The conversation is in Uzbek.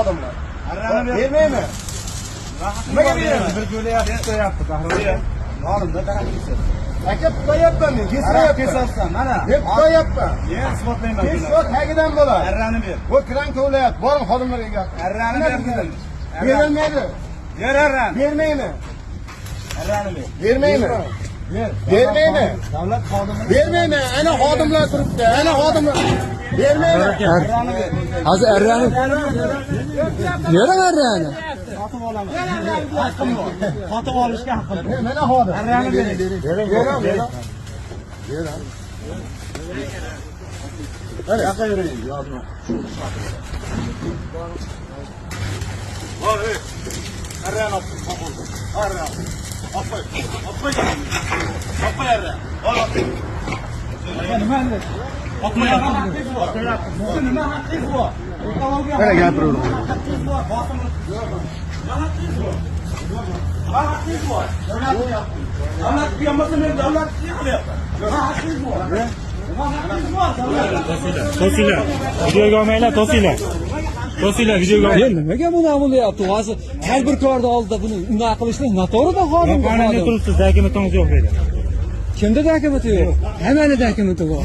Adamlar. Vermeyeyim mi? Nimaga beraman? Bir jo'layapti, tutayapti, qahramonlar. Olimda qanaqasi? Aka tutayapman men, Kesarsan, mana. Deb tutayapman. Men isbotlayman. Kesot tagidan bo'ladi. Arrani ber. Bu kran to'layapti. Boring xodimlarga gap. Arrani ber dedim. Berilmaydi. Ber arrani. Bermaymi? Arrani ber. Bermaymi? Ber. Bermaymi? Davlat xodimi. Bermaymi? Ana xodimlar turibdi. Ana xodimlar. Bermaymi? Arrani ber. Hozir arrani. Nera arrani? Sotib olaman. Haqqim bor. Sotib olishga haqqim bor. Mana xodim. Arrani bering. Beram. Hadi yoqqa yuraylik, yozma. Voy, arrani op. Arrani. Oppoy. Oppoy. Oppoy arrani. Ol. Nima endi? Otmayapman. Nima haqqingiz bor? Mana gapiraver. Haqqingiz bor. Haqqingiz bor. Haqqingiz bor. Davlat qiyamasa men davlat qilyapman. Haqqingiz bor. To'singlar, videoga olmanglar, to'singlar. To'singlar, videoga olmanglar. Nimaga buni bo'lyapti? Hozir tadbirkorni oldida buni unaqa qilishni noto'g'ri-da xodim. Qonunga turibsiz, dokumentingiz yo'q deydi. Kimda dokumenti yo'q? Hammani dokumenti bor.